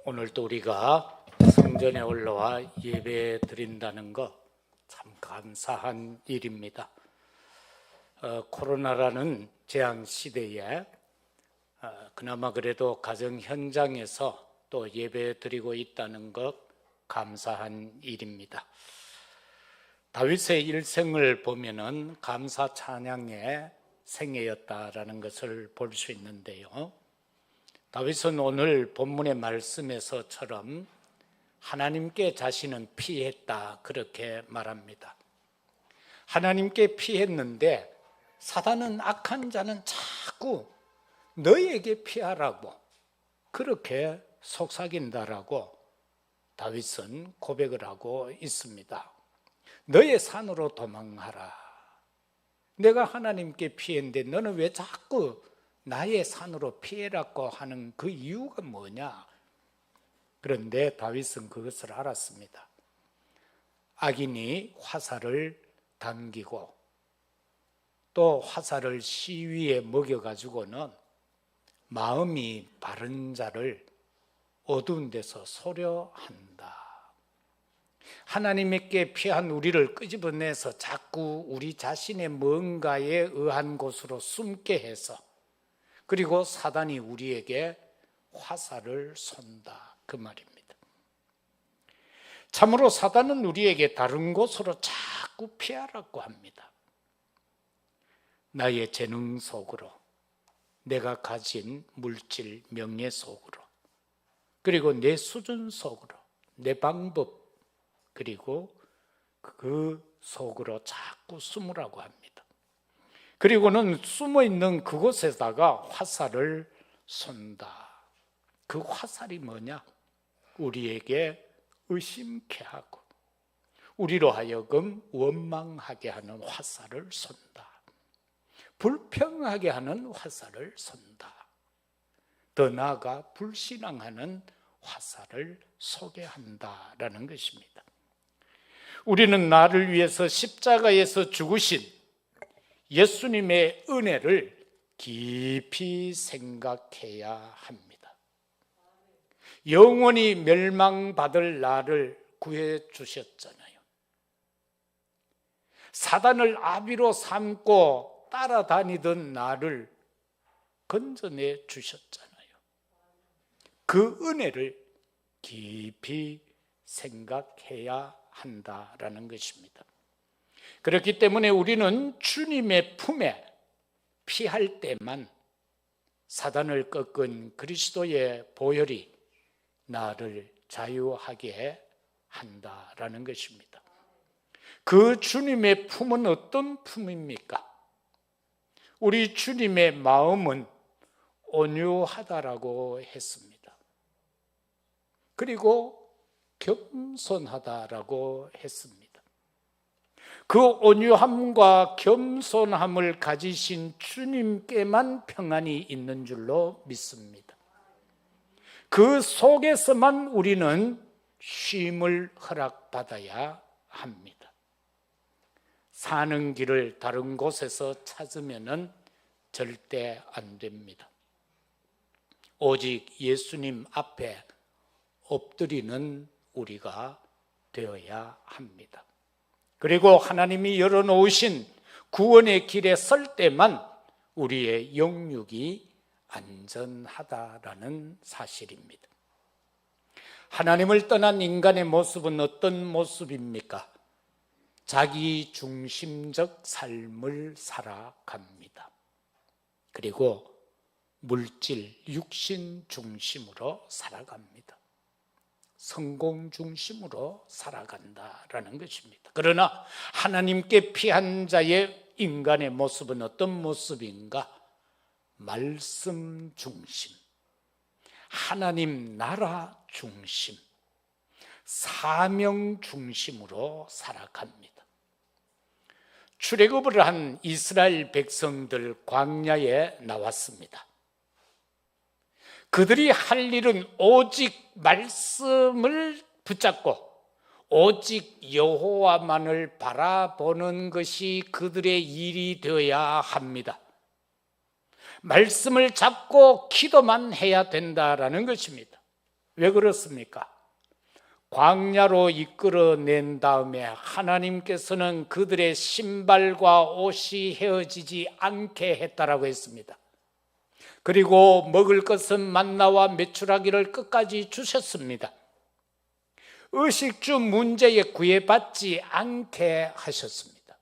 오늘도 우리가 성전에 올라와 예배 드린다는 거 참 감사한 일입니다. 코로나라는 재앙 시대에 그나마 그래도 가정 현장에서 또 예배 드리고 있다는 것 감사한 일입니다. 다윗의 일생을 보면은 감사 찬양의 생애였다라는 것을 볼 수 있는데요. 다윗은 오늘 본문의 말씀에서처럼 하나님께 자신은 피했다 그렇게 말합니다. 하나님께 피했는데 사단은 악한 자는 자꾸 너에게 피하라고 그렇게 속삭인다라고 다윗은 고백을 하고 있습니다. 너의 산으로 도망하라. 내가 하나님께 피했는데 너는 왜 자꾸 나의 산으로 피해라고 하는 그 이유가 뭐냐? 그런데 다윗은 그것을 알았습니다. 악인이 화살을 당기고 또 화살을 시위에 먹여가지고는 마음이 바른 자를 어두운 데서 소려한다. 하나님께 피한 우리를 끄집어내서 자꾸 우리 자신의 뭔가에 의한 곳으로 숨게 해서 그리고 사단이 우리에게 화살을 쏜다 그 말입니다. 참으로 사단은 우리에게 다른 곳으로 자꾸 피하라고 합니다. 나의 재능 속으로, 내가 가진 물질, 명예 속으로, 그리고 내 수준 속으로, 내 방법, 그리고 그 속으로 자꾸 숨으라고 합니다. 그리고는 숨어있는 그곳에다가 화살을 쏜다. 그 화살이 뭐냐? 우리에게 의심케 하고 우리로 하여금 원망하게 하는 화살을 쏜다. 불평하게 하는 화살을 쏜다. 더 나아가 불신앙하는 화살을 쏘게 한다라는 것입니다. 우리는 나를 위해서 십자가에서 죽으신 예수님의 은혜를 깊이 생각해야 합니다. 영원히 멸망받을 나를 구해 주셨잖아요. 사단을 아비로 삼고 따라다니던 나를 건져내 주셨잖아요. 그 은혜를 깊이 생각해야 한다라는 것입니다. 그렇기 때문에 우리는 주님의 품에 피할 때만 사단을 꺾은 그리스도의 보혈이 나를 자유하게 한다라는 것입니다. 그 주님의 품은 어떤 품입니까? 우리 주님의 마음은 온유하다라고 했습니다. 그리고 겸손하다라고 했습니다. 그 온유함과 겸손함을 가지신 주님께만 평안이 있는 줄로 믿습니다. 그 속에서만 우리는 쉼을 허락받아야 합니다. 사는 길을 다른 곳에서 찾으면 절대 안 됩니다. 오직 예수님 앞에 엎드리는 우리가 되어야 합니다. 그리고 하나님이 열어놓으신 구원의 길에 설 때만 우리의 영육이 안전하다라는 사실입니다. 하나님을 떠난 인간의 모습은 어떤 모습입니까? 자기 중심적 삶을 살아갑니다. 그리고 물질, 육신 중심으로 살아갑니다. 성공 중심으로 살아간다라는 것입니다. 그러나 하나님께 피한 자의 인간의 모습은 어떤 모습인가? 말씀 중심, 하나님 나라 중심, 사명 중심으로 살아갑니다. 출애굽을 한 이스라엘 백성들 광야에 나왔습니다. 그들이 할 일은 오직 말씀을 붙잡고 오직 여호와만을 바라보는 것이 그들의 일이 되어야 합니다. 말씀을 잡고 기도만 해야 된다라는 것입니다. 왜 그렇습니까? 광야로 이끌어낸 다음에 하나님께서는 그들의 신발과 옷이 헤어지지 않게 했다라고 했습니다. 그리고 먹을 것은 만나와 메추라기를 끝까지 주셨습니다. 의식주 문제에 구애받지 않게 하셨습니다.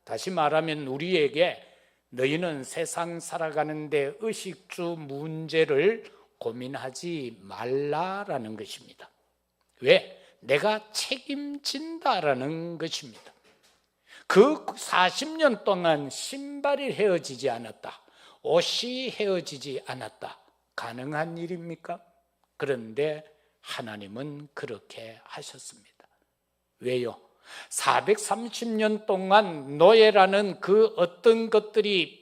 다시 말하면 우리에게 너희는 세상 살아가는데 의식주 문제를 고민하지 말라라는 것입니다. 왜? 내가 책임진다라는 것입니다. 그 40년 동안 신발이 헤어지지 않았다, 옷이 헤어지지 않았다. 가능한 일입니까? 그런데 하나님은 그렇게 하셨습니다. 왜요? 430년 동안 노예라는 그 어떤 것들이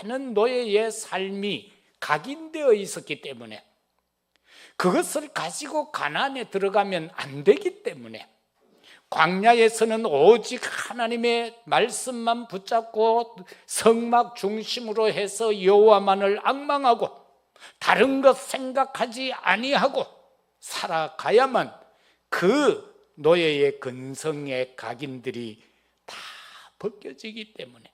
많은 노예의 삶이 각인되어 있었기 때문에, 그것을 가지고 가나안에 들어가면 안 되기 때문에 광야에서는 오직 하나님의 말씀만 붙잡고 성막 중심으로 해서 여호와만을 앙망하고 다른 것 생각하지 아니하고 살아가야만 그 노예의 근성의 각인들이 다 벗겨지기 때문에,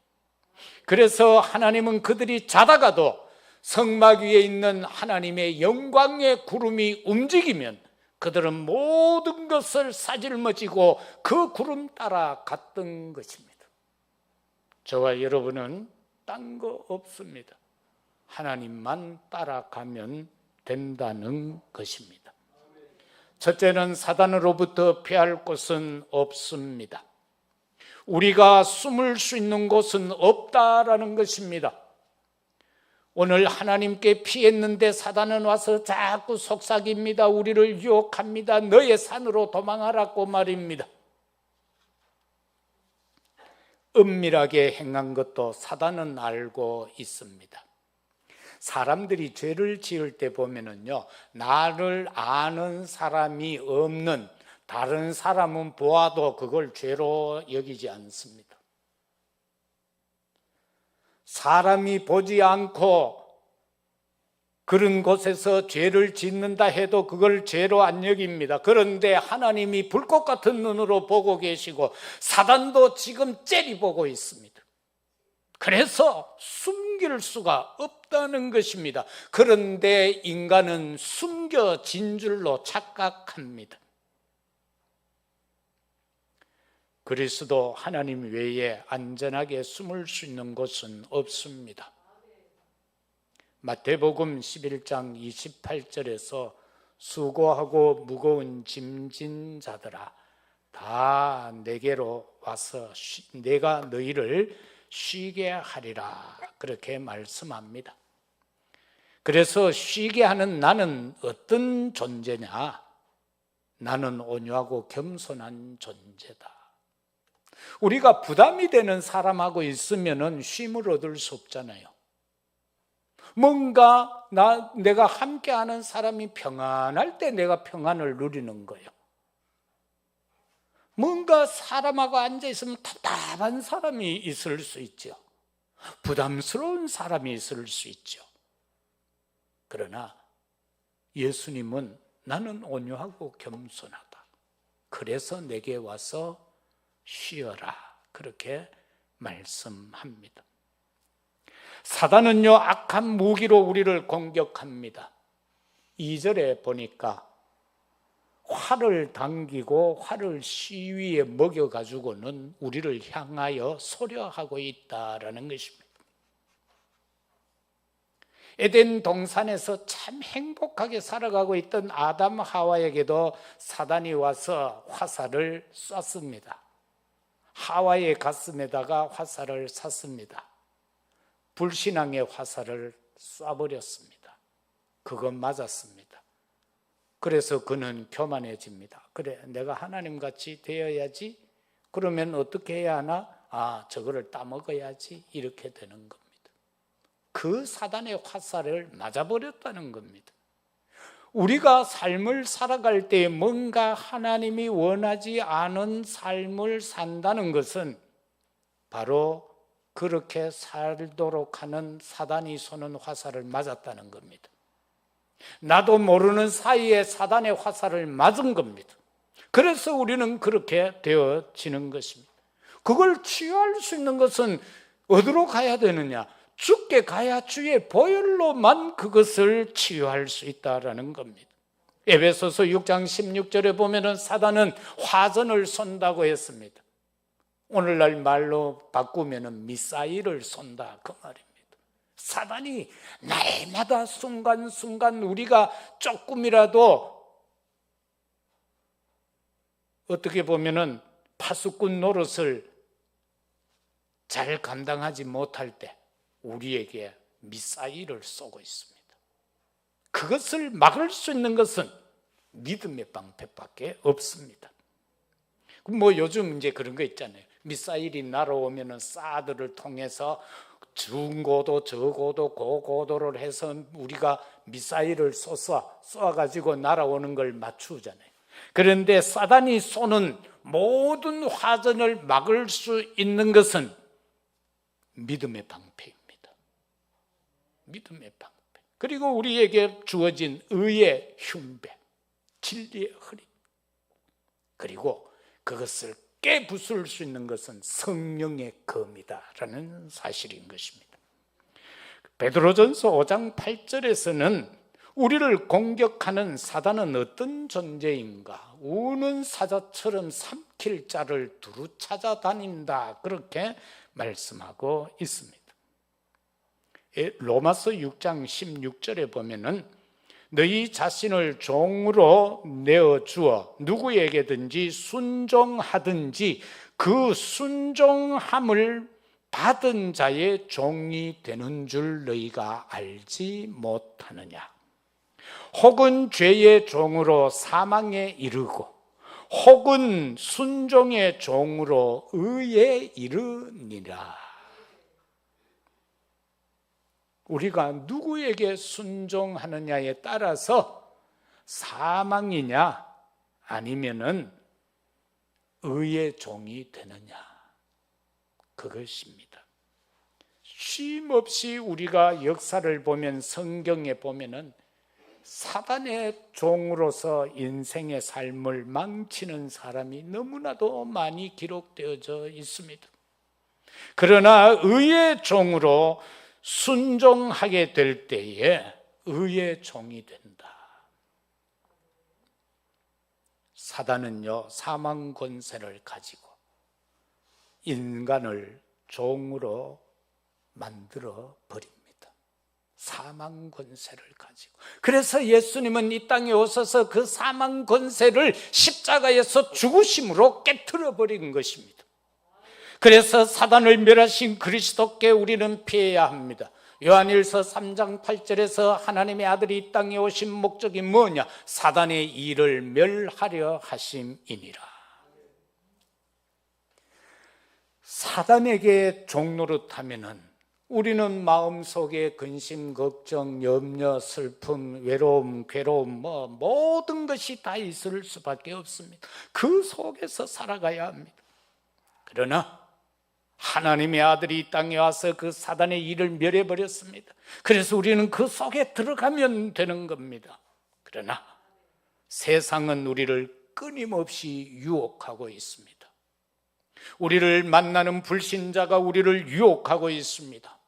그래서 하나님은 그들이 자다가도 성막 위에 있는 하나님의 영광의 구름이 움직이면 그들은 모든 것을 싸질머지고 그 구름 따라 갔던 것입니다. 저와 여러분은 딴 거 없습니다. 하나님만 따라가면 된다는 것입니다. 첫째는 사단으로부터 피할 곳은 없습니다. 우리가 숨을 수 있는 곳은 없다라는 것입니다. 오늘 하나님께 피했는데 사단은 와서 자꾸 속삭입니다. 우리를 유혹합니다. 너의 산으로 도망하라고 말입니다. 은밀하게 행한 것도 사단은 알고 있습니다. 사람들이 죄를 지을 때 보면은요, 나를 아는 사람이 없는 다른 사람은 보아도 그걸 죄로 여기지 않습니다. 사람이 보지 않고 그런 곳에서 죄를 짓는다 해도 그걸 죄로 안 여깁니다. 그런데 하나님이 불꽃 같은 눈으로 보고 계시고 사단도 지금 째리 보고 있습니다. 그래서 숨길 수가 없다는 것입니다. 그런데 인간은 숨겨진 줄로 착각합니다. 그리스도 하나님 외에 안전하게 숨을 수 있는 곳은 없습니다. 마태복음 11장 28절에서 수고하고 무거운 짐진 자들아 다 내게로 와서 내가 너희를 쉬게 하리라, 그렇게 말씀합니다. 그래서 쉬게 하는 나는 어떤 존재냐? 나는 온유하고 겸손한 존재다. 우리가 부담이 되는 사람하고 있으면 쉼을 얻을 수 없잖아요. 뭔가 내가 함께하는 사람이 평안할 때 내가 평안을 누리는 거예요. 뭔가 사람하고 앉아있으면 답답한 사람이 있을 수 있죠. 부담스러운 사람이 있을 수 있죠. 그러나 예수님은 나는 온유하고 겸손하다, 그래서 내게 와서 쉬어라, 그렇게 말씀합니다. 사단은요, 악한 무기로 우리를 공격합니다. 2절에 보니까 활을 당기고 활을 시위에 먹여가지고는 우리를 향하여 소려하고 있다라는 것입니다. 에덴 동산에서 참 행복하게 살아가고 있던 아담 하와에게도 사단이 와서 화살을 쐈습니다. 하와의 가슴에다가 화살을 쐈습니다. 불신앙의 화살을 쏴버렸습니다. 그건 맞았습니다. 그래서 그는 교만해집니다. 그래, 내가 하나님같이 되어야지. 그러면 어떻게 해야 하나? 저거를 따먹어야지. 이렇게 되는 겁니다. 그 사단의 화살을 맞아버렸다는 겁니다. 우리가 삶을 살아갈 때 뭔가 하나님이 원하지 않은 삶을 산다는 것은 바로 그렇게 살도록 하는 사단이 쏘는 화살을 맞았다는 겁니다. 나도 모르는 사이에 사단의 화살을 맞은 겁니다. 그래서 우리는 그렇게 되어지는 것입니다. 그걸 치유할 수 있는 것은 어디로 가야 되느냐? 주께 가야 주의 보혈로만 그것을 치유할 수 있다라는 겁니다. 에베소서 6장 16절에 보면은 사단은 화전을 쏜다고 했습니다. 오늘날 말로 바꾸면은 미사일을 쏜다 그 말입니다. 사단이 날마다 순간순간 우리가 조금이라도 어떻게 보면은 파수꾼 노릇을 잘 감당하지 못할 때 우리에게 미사일을 쏘고 있습니다. 그것을 막을 수 있는 것은 믿음의 방패밖에 없습니다. 뭐 요즘 이제 그런 거 있잖아요. 미사일이 날아오면은 사드를 통해서 중고도 저고도 고고도를 해서 우리가 미사일을 쏘아가지고 날아오는 걸 맞추잖아요. 그런데 사단이 쏘는 모든 화전을 막을 수 있는 것은 믿음의 방패입니다. 믿음의 방패. 그리고 우리에게 주어진 의의 흉배, 진리의 허리. 그리고 그것을 깨부술 수 있는 것은 성령의 검이다라는 사실인 것입니다. 베드로전서 5장 8절에서는 우리를 공격하는 사단은 어떤 존재인가? 우는 사자처럼 삼킬 자를 두루 찾아다닌다, 그렇게 말씀하고 있습니다. 로마서 6장 16절에 보면은 너희 자신을 종으로 내어주어 누구에게든지 순종하든지 그 순종함을 받은 자의 종이 되는 줄 너희가 알지 못하느냐? 혹은 죄의 종으로 사망에 이르고 혹은 순종의 종으로 의에 이르니라. 우리가 누구에게 순종하느냐에 따라서 사망이냐 아니면은 의의 종이 되느냐, 그것입니다. 쉼없이 우리가 역사를 보면 성경에 보면은 사단의 종으로서 인생의 삶을 망치는 사람이 너무나도 많이 기록되어져 있습니다. 그러나 의의 종으로 순종하게 될 때에 의의 종이 된다. 사단은요, 사망 권세를 가지고 인간을 종으로 만들어 버립니다. 사망 권세를 가지고. 그래서 예수님은 이 땅에 오셔서 그 사망 권세를 십자가에서 죽으심으로 깨트려 버린 것입니다. 그래서 사단을 멸하신 그리스도께 우리는 피해야 합니다. 요한일서 3장 8절에서 하나님의 아들이 이 땅에 오신 목적이 뭐냐? 사단의 일을 멸하려 하심이니라. 사단에게 종노릇하면은 우리는 마음속에 근심, 걱정, 염려, 슬픔, 외로움, 괴로움, 모든 것이 다 있을 수밖에 없습니다. 그 속에서 살아가야 합니다. 그러나 하나님의 아들이 이 땅에 와서 그 사단의 일을 멸해버렸습니다. 그래서 우리는 그 속에 들어가면 되는 겁니다. 그러나 세상은 우리를 끊임없이 유혹하고 있습니다. 우리를 만나는 불신자가 우리를 유혹하고 있습니다.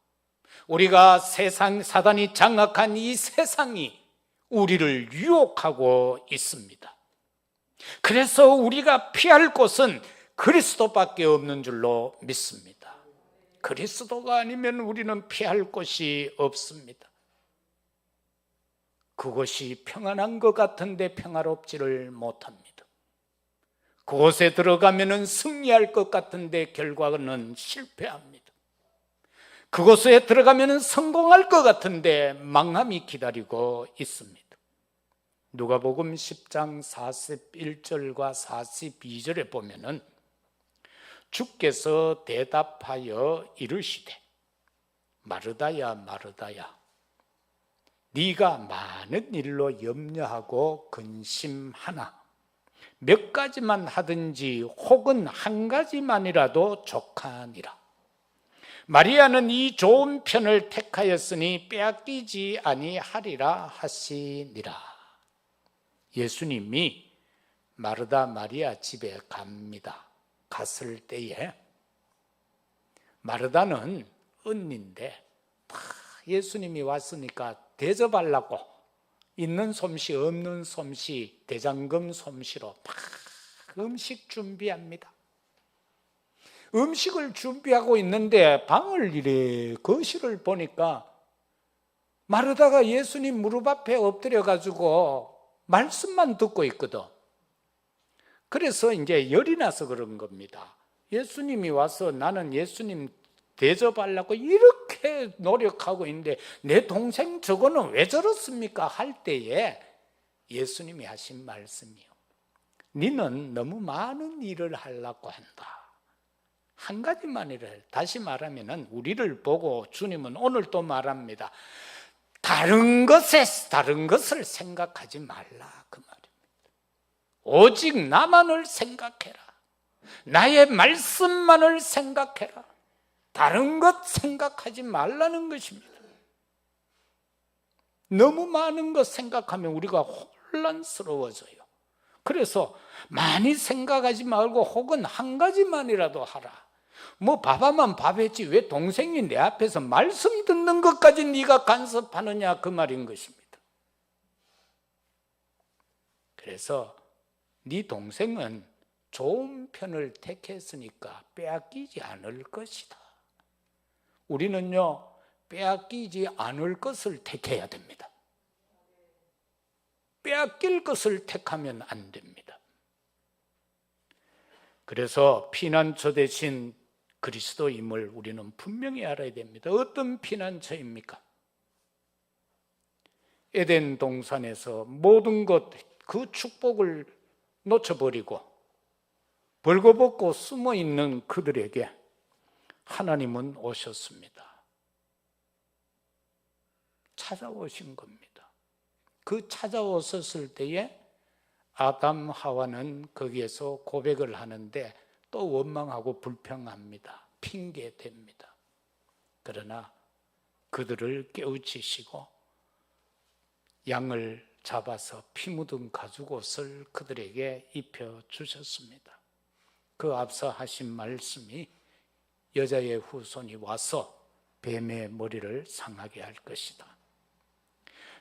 우리가 사단이 장악한 이 세상이 우리를 유혹하고 있습니다. 그래서 우리가 피할 곳은 그리스도밖에 없는 줄로 믿습니다. 그리스도가 아니면 우리는 피할 곳이 없습니다. 그것이 평안한 것 같은데 평화롭지를 못합니다. 그곳에 들어가면 승리할 것 같은데 결과는 실패합니다. 그곳에 들어가면 성공할 것 같은데 망함이 기다리고 있습니다. 누가복음 10장 41절과 42절에 보면은 주께서 대답하여 이르시되 마르다야 마르다야 네가 많은 일로 염려하고 근심하나 몇 가지만 하든지 혹은 한 가지만이라도 족하니라. 마리아는 이 좋은 편을 택하였으니 빼앗기지 아니하리라 하시니라. 예수님이 마르다 마리아 집에 갑니다. 갔을 때에 마르다는 언니인데 예수님이 왔으니까 대접하려고 있는 솜씨 없는 솜씨 대장금 솜씨로 막 음식 준비합니다. 음식을 준비하고 있는데 방을 이래 거실을 보니까 마르다가 예수님 무릎 앞에 엎드려 가지고 말씀만 듣고 있거든. 그래서 이제 열이 나서 그런 겁니다. 예수님이 와서 나는 예수님 대접하려고 이렇게 노력하고 있는데 내 동생 저거는 왜 저렇습니까? 할 때에 예수님이 하신 말씀이요, 너는 너무 많은 일을 하려고 한다. 한 가지만 일을 해. 다시 말하면 우리를 보고 주님은 오늘 또 말합니다. 다른 것을 생각하지 말라, 그 말입니다. 오직 나만을 생각해라. 나의 말씀만을 생각해라. 다른 것 생각하지 말라는 것입니다. 너무 많은 것 생각하면 우리가 혼란스러워져요. 그래서 많이 생각하지 말고 혹은 한 가지만이라도 하라. 뭐 밥하면 밥했지 왜 동생이 내 앞에서 말씀 듣는 것까지 네가 간섭하느냐, 그 말인 것입니다. 그래서 네 동생은 좋은 편을 택했으니까 빼앗기지 않을 것이다. 우리는요, 빼앗기지 않을 것을 택해야 됩니다. 빼앗길 것을 택하면 안 됩니다. 그래서 피난처 대신 그리스도임을 우리는 분명히 알아야 됩니다. 어떤 피난처입니까? 에덴 동산에서 모든 것, 그 축복을 놓쳐버리고 벌거벗고 숨어있는 그들에게 하나님은 오셨습니다. 찾아오신 겁니다. 그 찾아오셨을 때에 아담 하와는 거기에서 고백을 하는데 또 원망하고 불평합니다. 핑계댑니다. 그러나 그들을 깨우치시고 양을 잡아서 피 묻은 가죽옷을 그들에게 입혀주셨습니다. 그 앞서 하신 말씀이 여자의 후손이 와서 뱀의 머리를 상하게 할 것이다.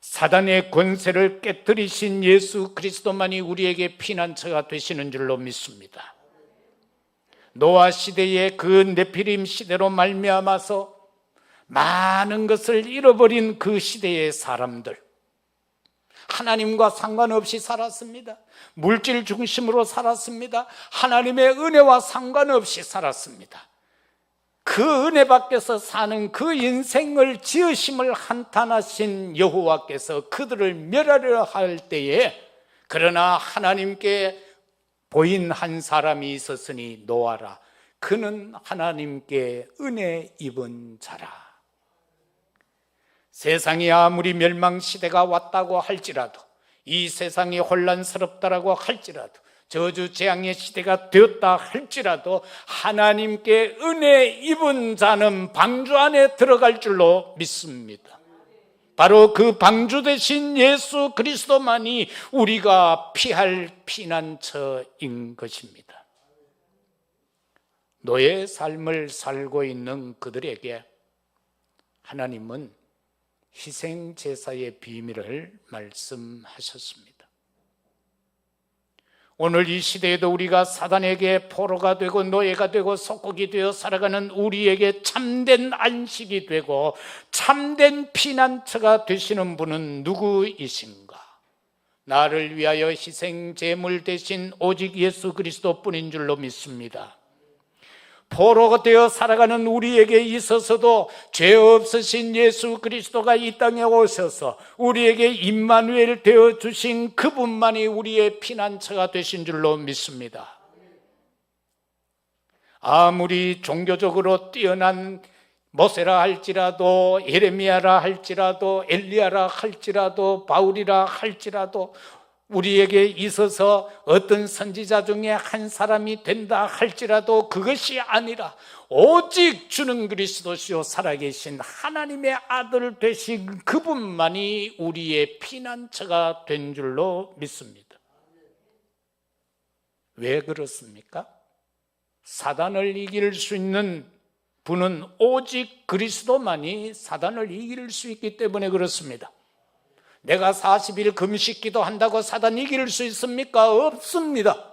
사단의 권세를 깨뜨리신 예수 그리스도만이 우리에게 피난처가 되시는 줄로 믿습니다. 노아 시대의 그 네피림 시대로 말미암아서 많은 것을 잃어버린 그 시대의 사람들, 하나님과 상관없이 살았습니다. 물질 중심으로 살았습니다. 하나님의 은혜와 상관없이 살았습니다. 그 은혜 밖에서 사는 그 인생을 지으심을 한탄하신 여호와께서 그들을 멸하려 할 때에, 그러나 하나님께 보인 한 사람이 있었으니 노아라. 그는 하나님께 은혜 입은 자라. 세상이 아무리 멸망시대가 왔다고 할지라도, 이 세상이 혼란스럽다라고 할지라도, 저주 재앙의 시대가 되었다 할지라도 하나님께 은혜 입은 자는 방주 안에 들어갈 줄로 믿습니다. 바로 그 방주 되신 예수 그리스도만이 우리가 피할 피난처인 것입니다. 노예의 삶을 살고 있는 그들에게 하나님은 희생제사의 비밀을 말씀하셨습니다. 오늘 이 시대에도 우리가 사단에게 포로가 되고 노예가 되고 속국이 되어 살아가는 우리에게 참된 안식이 되고 참된 피난처가 되시는 분은 누구이신가? 나를 위하여 희생 제물 대신 오직 예수 그리스도뿐인 줄로 믿습니다. 포로가 되어 살아가는 우리에게 있어서도 죄 없으신 예수 그리스도가 이 땅에 오셔서 우리에게 임마누엘 되어 주신 그분만이 우리의 피난처가 되신 줄로 믿습니다. 아무리 종교적으로 뛰어난 모세라 할지라도, 예레미야라 할지라도, 엘리야라 할지라도, 바울이라 할지라도, 우리에게 있어서 어떤 선지자 중에 한 사람이 된다 할지라도 그것이 아니라 오직 주는 그리스도시요 살아계신 하나님의 아들 되신 그분만이 우리의 피난처가 된 줄로 믿습니다. 왜 그렇습니까? 사단을 이길 수 있는 분은 오직 그리스도만이 사단을 이길 수 있기 때문에 그렇습니다. 내가 40일 금식 기도한다고 사단 이길 수 있습니까? 없습니다.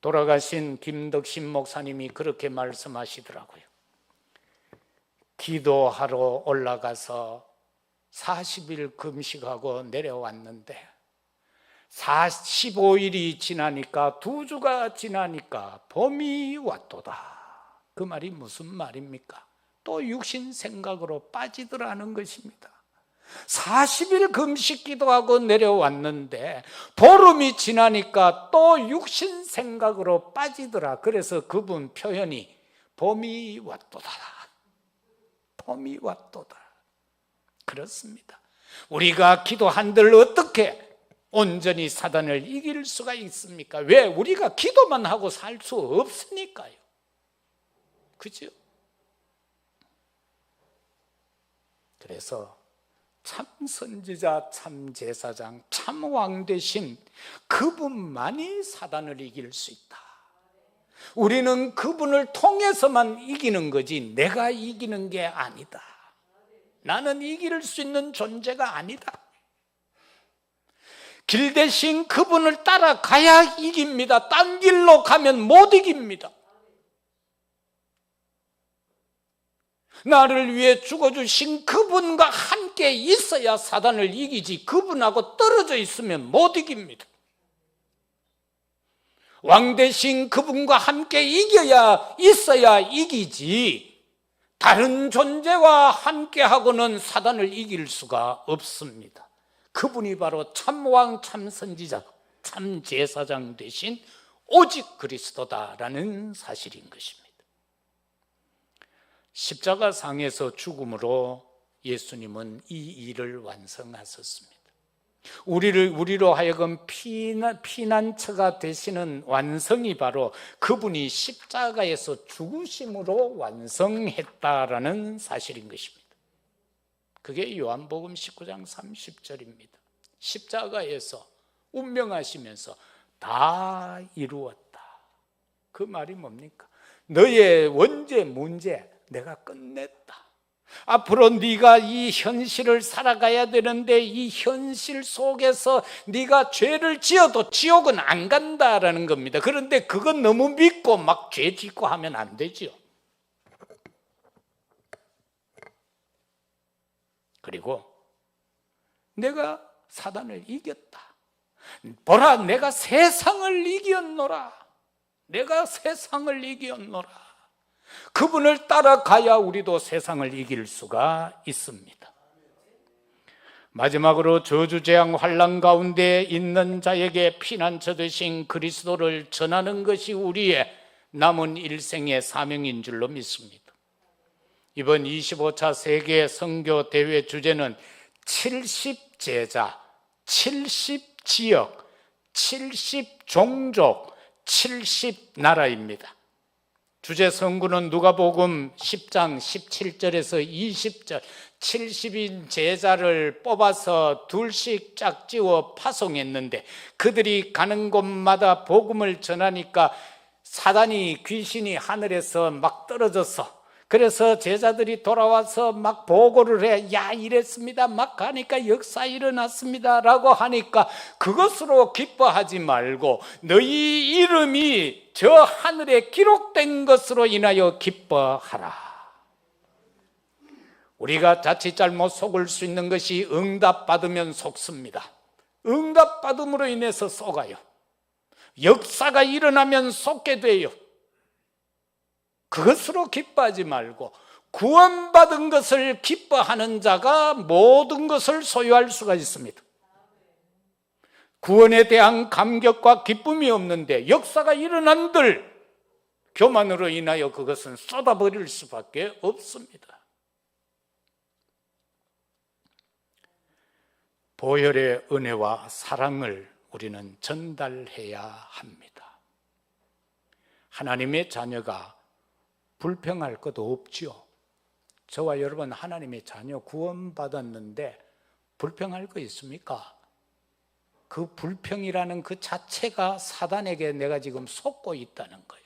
돌아가신 김덕신 목사님이 그렇게 말씀하시더라고요. 기도하러 올라가서 40일 금식하고 내려왔는데 45일이 지나니까 2주가 지나니까 봄이 왔도다. 그 말이 무슨 말입니까? 또 육신 생각으로 빠지더라는 것입니다. 40일 금식 기도하고 내려왔는데 보름이 지나니까 또 육신 생각으로 빠지더라. 그래서 그분 표현이 봄이 왔도다. 봄이 왔도다. 그렇습니다. 우리가 기도한들 어떻게 온전히 사단을 이길 수가 있습니까? 왜? 우리가 기도만 하고 살 수 없으니까요. 그죠? 그래서 참 선지자, 참 제사장, 참 왕 되신 그분만이 사단을 이길 수 있다. 우리는 그분을 통해서만 이기는 거지 내가 이기는 게 아니다. 나는 이길 수 있는 존재가 아니다. 길 대신 그분을 따라가야 이깁니다. 딴 길로 가면 못 이깁니다. 나를 위해 죽어주신 그분과 함께 있어야 사단을 이기지 그분하고 떨어져 있으면 못 이깁니다. 왕 대신 그분과 함께 있어야 이기지 다른 존재와 함께하고는 사단을 이길 수가 없습니다. 그분이 바로 참왕, 참선지자, 참제사장 되신 오직 그리스도다라는 사실인 것입니다. 십자가상에서 죽음으로 예수님은 이 일을 완성하셨습니다. 우리로 하여금 피난처가 되시는 완성이 바로 그분이 십자가에서 죽으심으로 완성했다라는 사실인 것입니다. 그게 요한복음 19장 30절입니다. 십자가에서 운명하시면서 다 이루었다. 그 말이 뭡니까? 너의 원죄, 문제 내가 끝냈다. 앞으로 네가 이 현실을 살아가야 되는데 이 현실 속에서 네가 죄를 지어도 지옥은 안 간다라는 겁니다. 그런데 그건 너무 믿고 막 죄 짓고 하면 안 되죠. 그리고 내가 사단을 이겼다. 보라, 내가 세상을 이겼노라. 내가 세상을 이겼노라. 그분을 따라가야 우리도 세상을 이길 수가 있습니다. 마지막으로 저주재앙 환난 가운데 있는 자에게 피난처 되신 그리스도를 전하는 것이 우리의 남은 일생의 사명인 줄로 믿습니다. 이번 25차 세계 선교 대회 주제는 70제자, 70지역, 70종족, 70나라입니다. 주제 성구는 누가복음 10장 17절에서 20절 70인 제자를 뽑아서 둘씩 짝지어 파송했는데 그들이 가는 곳마다 복음을 전하니까 사단이 귀신이 하늘에서 막 떨어져서 그래서 제자들이 돌아와서 막 보고를 해. 야, 이랬습니다. 막 가니까 역사 일어났습니다 라고 하니까 그것으로 기뻐하지 말고 너희 이름이 저 하늘에 기록된 것으로 인하여 기뻐하라. 우리가 자칫 잘못 속을 수 있는 것이 응답받으면 속습니다. 응답받음으로 인해서 속아요. 역사가 일어나면 속게 돼요. 그것으로 기뻐하지 말고 구원받은 것을 기뻐하는 자가 모든 것을 소유할 수가 있습니다. 구원에 대한 감격과 기쁨이 없는데 역사가 일어난들 교만으로 인하여 그것은 쏟아버릴 수밖에 없습니다. 보혈의 은혜와 사랑을 우리는 전달해야 합니다. 하나님의 자녀가 불평할 것도 없지요. 저와 여러분 하나님의 자녀 구원받았는데 불평할 거 있습니까? 그 불평이라는 그 자체가 사단에게 내가 지금 속고 있다는 거예요.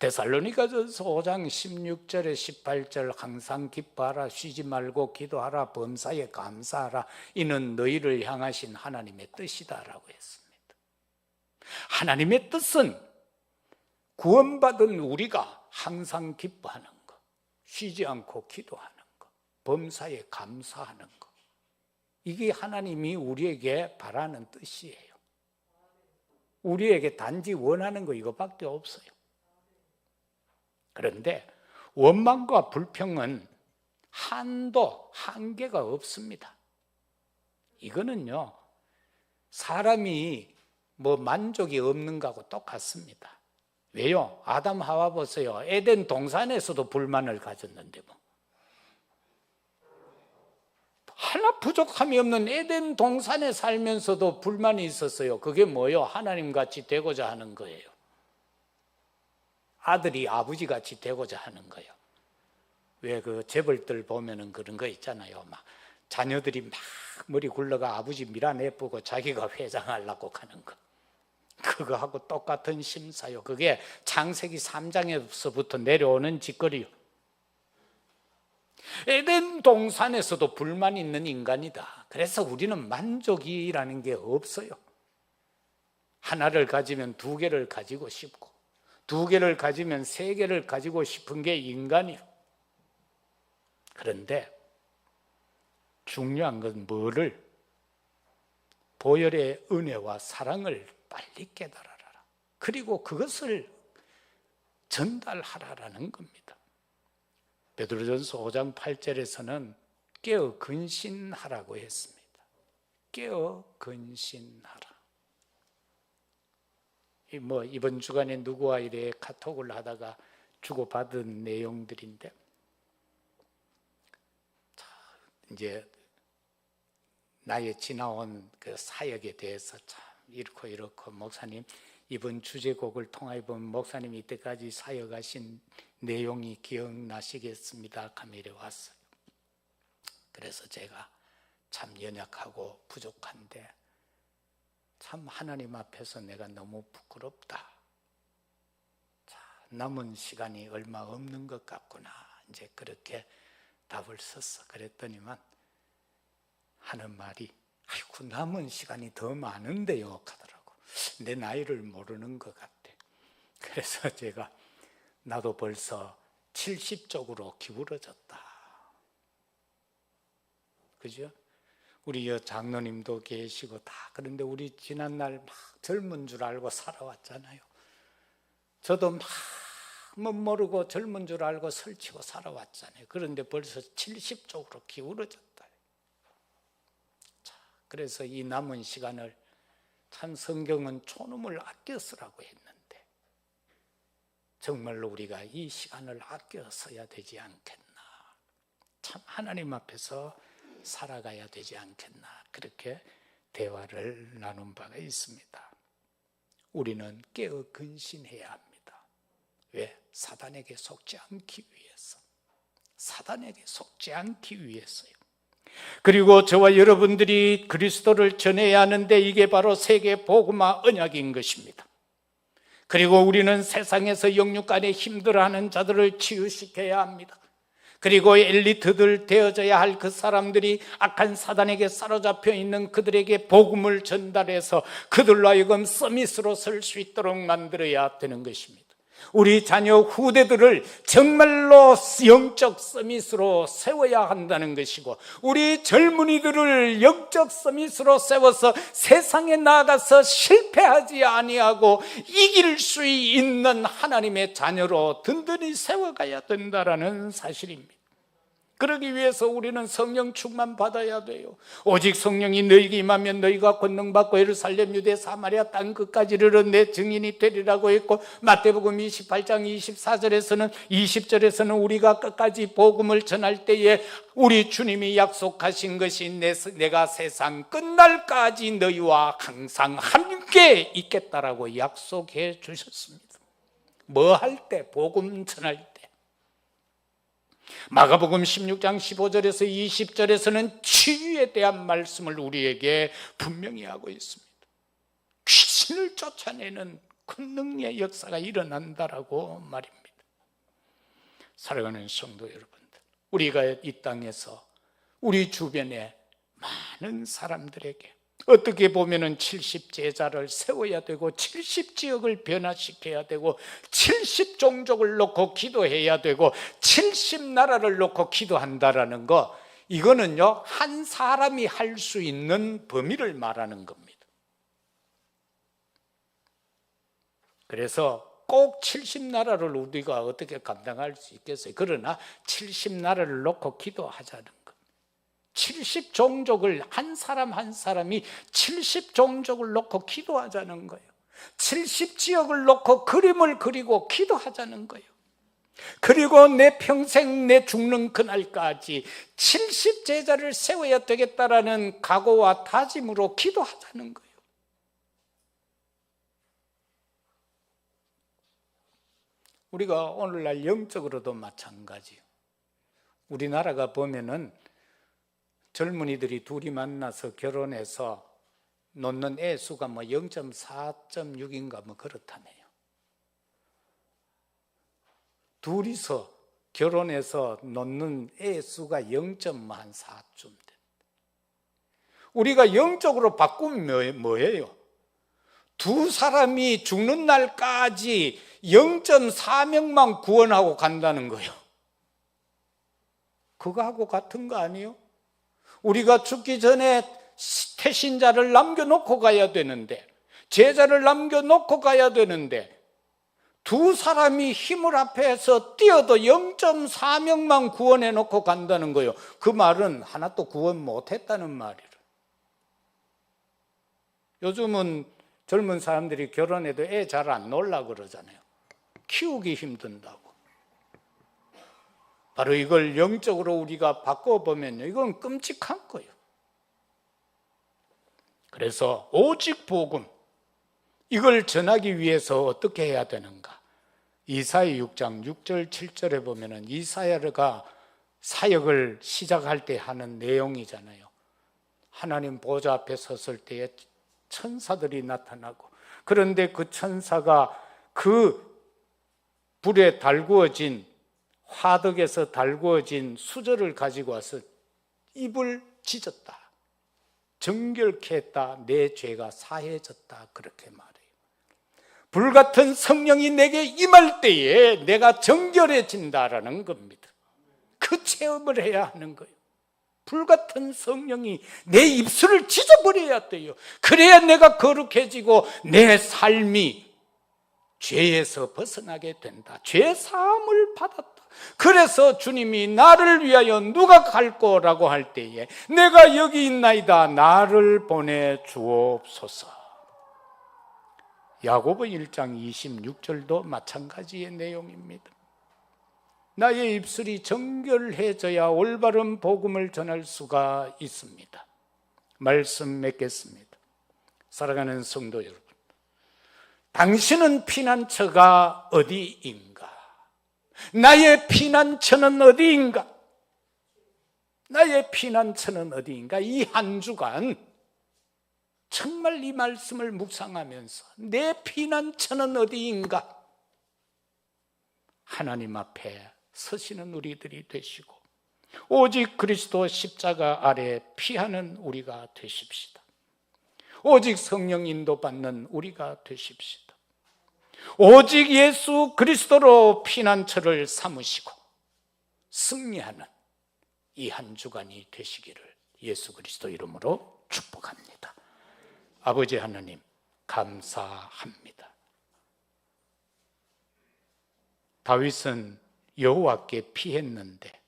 데살로니가전서 5장 16절에 18절 항상 기뻐하라 쉬지 말고 기도하라 범사에 감사하라 이는 너희를 향하신 하나님의 뜻이다라고 했습니다. 하나님의 뜻은 구원받은 우리가 항상 기뻐하는 것, 쉬지 않고 기도하는 것, 범사에 감사하는 것, 이게 하나님이 우리에게 바라는 뜻이에요. 우리에게 단지 원하는 거 이거밖에 없어요. 그런데 원망과 불평은 한계가 없습니다. 이거는요, 사람이 만족이 없는 거하고 똑같습니다. 왜요? 아담 하와 보세요. 에덴 동산에서도 불만을 가졌는데 하나 부족함이 없는 에덴 동산에 살면서도 불만이 있었어요. 그게 뭐예요? 하나님같이 되고자 하는 거예요. 아들이 아버지같이 되고자 하는 거예요. 왜 그 재벌들 보면은 그런 거 있잖아요. 막 자녀들이 막 머리 굴러가 아버지 밀어내쁘고 자기가 회장하려고 하는 거. 그거하고 똑같은 심사요. 그게 창세기 3장에서부터 내려오는 짓거리요. 에덴 동산에서도 불만 있는 인간이다. 그래서 우리는 만족이라는 게 없어요. 하나를 가지면 두 개를 가지고 싶고, 두 개를 가지면 세 개를 가지고 싶은 게 인간이요. 그런데 중요한 건 뭐를? 보혈의 은혜와 사랑을 빨리 깨달아라. 그리고 그것을 전달하라라는 겁니다. 베드로전서 5장 8절에서는 깨어 근신하라고 했습니다. 깨어 근신하라. 이번 주간에 누구와 이래 카톡을 하다가 주고받은 내용들인데, 이제 나의 지나온 그 사역에 대해서 참 이렇고 목사님 이번 주제곡을 통하여 보면 목사님이 이때까지 사역하신 내용이 기억나시겠습니다. 카메라에 왔어요. 그래서 제가 참 연약하고 부족한데 참 하나님 앞에서 내가 너무 부끄럽다. 자, 남은 시간이 얼마 없는 것 같구나. 이제 그렇게 답을 썼어. 그랬더니만 하는 말이 아이고 남은 시간이 더 많은데요 하더라고. 내 나이를 모르는 것 같아. 그래서 제가 나도 벌써 70쪽으로 기울어졌다. 그죠? 우리 장로님도 계시고 다 그런데 우리 지난날 막 젊은 줄 알고 살아왔잖아요. 저도 막 모르고 젊은 줄 알고 설치고 살아왔잖아요. 그런데 벌써 70쪽으로 기울어졌다. 자, 그래서 이 남은 시간을 참 성경은 촌음을 아껴 쓰라고 했는데 정말로 우리가 이 시간을 아껴 써야 되지 않겠나. 참 하나님 앞에서 살아가야 되지 않겠나. 그렇게 대화를 나눈 바가 있습니다. 우리는 깨어 근신해야 합니다. 왜? 사단에게 속지 않기 위해서. 사단에게 속지 않기 위해서요. 그리고 저와 여러분들이 그리스도를 전해야 하는데 이게 바로 세계 복음화 언약인 것입니다. 그리고 우리는 세상에서 영육간에 힘들어하는 자들을 치유시켜야 합니다. 그리고 엘리트들 되어져야 할 그 사람들이 악한 사단에게 사로잡혀 있는 그들에게 복음을 전달해서 그들로 하여금 서밋으로 설 수 있도록 만들어야 되는 것입니다. 우리 자녀 후대들을 정말로 영적 서밋으로 세워야 한다는 것이고, 우리 젊은이들을 영적 서밋으로 세워서 세상에 나가서 실패하지 아니하고 이길 수 있는 하나님의 자녀로 든든히 세워가야 된다는 사실입니다. 그러기 위해서 우리는 성령 충만 받아야 돼요. 오직 성령이 너희에게 임하면 너희가 권능받고 예루살렘, 유대, 사마리아 땅 끝까지 이르러 내 증인이 되리라고 했고, 마태복음 28장 24절에서는 20절에서는 우리가 끝까지 복음을 전할 때에 우리 주님이 약속하신 것이 내가 세상 끝날까지 너희와 항상 함께 있겠다라고 약속해 주셨습니다. 뭐 할 때? 복음 전할 때. 마가복음 16장 15절에서 20절에서는 치유에 대한 말씀을 우리에게 분명히 하고 있습니다. 귀신을 쫓아내는 권능의 역사가 일어난다라고 말입니다. 사랑하는 성도 여러분들, 우리가 이 땅에서 우리 주변에 많은 사람들에게 어떻게 보면은 70제자를 세워야 되고 70지역을 변화시켜야 되고 70종족을 놓고 기도해야 되고 70나라를 놓고 기도한다라는 거, 이거는요 한 사람이 할 수 있는 범위를 말하는 겁니다. 그래서 꼭 70나라를 우리가 어떻게 감당할 수 있겠어요? 그러나 70나라를 놓고 기도하자는 겁니다. 70종족을 한 사람 한 사람이 70종족을 놓고 기도하자는 거예요. 70지역을 놓고 그림을 그리고 기도하자는 거예요. 그리고 내 평생 내 죽는 그날까지 70제자를 세워야 되겠다라는 각오와 다짐으로 기도하자는 거예요. 우리가 오늘날 영적으로도 마찬가지예요. 우리나라가 보면은 젊은이들이 둘이 만나서 결혼해서 놓는 애 수가 뭐 0.4.6인가 뭐 그렇다네요. 둘이서 결혼해서 놓는 애 수가 0.4쯤 된다. 우리가 영적으로 바꾸면 뭐예요? 두 사람이 죽는 날까지 0.4명만 구원하고 간다는 거예요. 그거하고 같은 거 아니에요? 우리가 죽기 전에 태신자를 남겨놓고 가야 되는데, 제자를 남겨놓고 가야 되는데, 두 사람이 힘을 합해서 뛰어도 0.4명만 구원해 놓고 간다는 거예요. 그 말은 하나도 구원 못했다는 말이에요. 요즘은 젊은 사람들이 결혼해도 애 잘 안 놓으려고 그러잖아요. 키우기 힘든다고. 바로 이걸 영적으로 우리가 바꿔보면요, 이건 끔찍한 거예요. 그래서 오직 복음, 이걸 전하기 위해서 어떻게 해야 되는가? 이사야 6장 6절 7절에 보면은 이사야가 사역을 시작할 때 하는 내용이잖아요. 하나님 보좌 앞에 섰을 때에 천사들이 나타나고, 그런데 그 천사가 그 불에 달구어진, 화덕에서 달구어진 수저를 가지고 와서 입을 찢었다, 정결케 했다, 내 죄가 사해졌다, 그렇게 말해요. 불같은 성령이 내게 임할 때에 내가 정결해진다라는 겁니다. 그 체험을 해야 하는 거예요. 불같은 성령이 내 입술을 찢어버려야 돼요. 그래야 내가 거룩해지고 내 삶이 죄에서 벗어나게 된다. 죄 사함을 받았다. 그래서 주님이 나를 위하여 누가 갈 거라고 할 때에 내가 여기 있나이다, 나를 보내 주옵소서. 야고보 1장 26절도 마찬가지의 내용입니다. 나의 입술이 정결해져야 올바른 복음을 전할 수가 있습니다. 말씀 맺겠습니다. 사랑하는 성도 여러분, 당신은 피난처가 어디인가? 나의 피난처는 어디인가? 나의 피난처는 어디인가? 이 한 주간 정말 이 말씀을 묵상하면서 내 피난처는 어디인가? 하나님 앞에 서시는 우리들이 되시고 오직 그리스도 십자가 아래 피하는 우리가 되십시다. 오직 성령 인도받는 우리가 되십시다. 오직 예수 그리스도로 피난처를 삼으시고 승리하는 이 한 주간이 되시기를 예수 그리스도 이름으로 축복합니다. 아버지 하나님, 감사합니다. 다윗은 여호와께 피했는데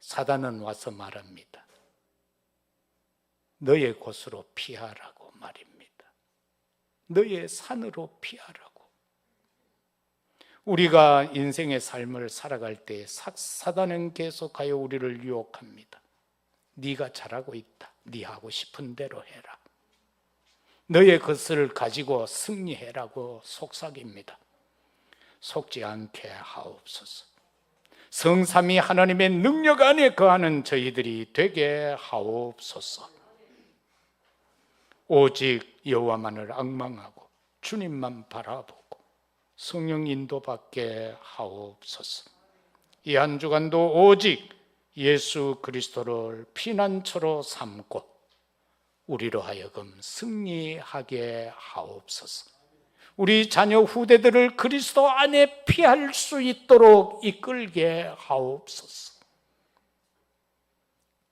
사단은 와서 말합니다. 너의 곳으로 피하라고 말입니다. 너의 산으로 피하라고. 우리가 인생의 삶을 살아갈 때 사단은 계속하여 우리를 유혹합니다. 네가 잘하고 있다. 네 하고 싶은 대로 해라. 너의 것을 가지고 승리해라고 속삭입니다. 속지 않게 하옵소서. 성삼위 하나님의 능력 안에 거하는 저희들이 되게 하옵소서. 오직 여호와만을 앙망하고 주님만 바라보고 성령 인도받게 하옵소서. 이 한 주간도 오직 예수 그리스도를 피난처로 삼고 우리로 하여금 승리하게 하옵소서. 우리 자녀 후대들을 그리스도 안에 피할 수 있도록 이끌게 하옵소서.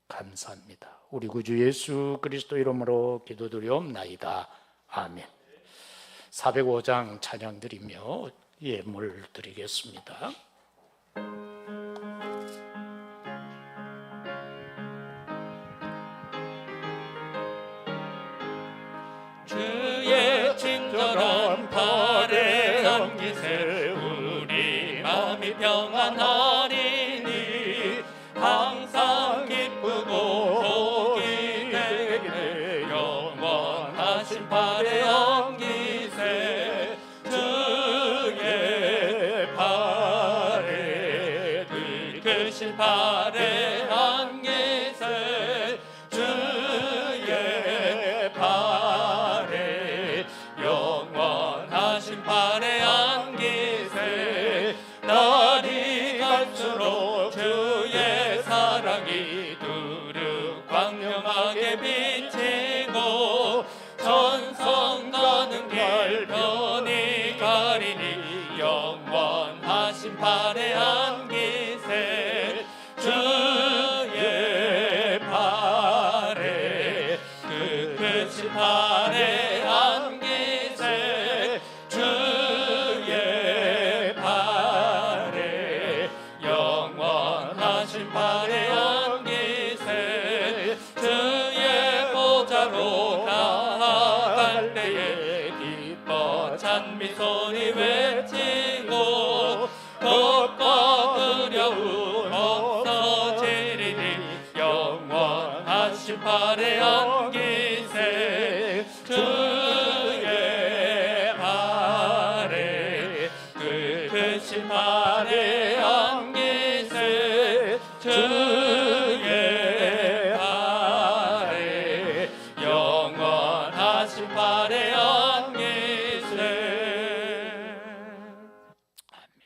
감사합니다. 우리 구주 예수 그리스도 이름으로 기도드리옵나이다. 아멘. 405장 찬양 드리며 예물 드리겠습니다. 주의 친절한 발에 안기세 우리 마음이 평안하리니 항상 기쁘고 복이 되기를 영원하신 발에 안기세 주의 발에 늘 크신 발에 안기세 주의 발에 영원하신 발에 안기세 날이 갈수록 주의 사랑이 두루 광명하게 비치고 천성 가는 길 편히 가리니 영원하신 발에 안기세 주의 발에 그 크신 발에 안기세 주의 발에 영원하신 발에 안기세 주의 보좌로 나아갈 때에 기뻐 찬미 소리 외치고 겁과 두려움 없어지리니 영원하신 발에 안기세 주의 발에 그 크신 발에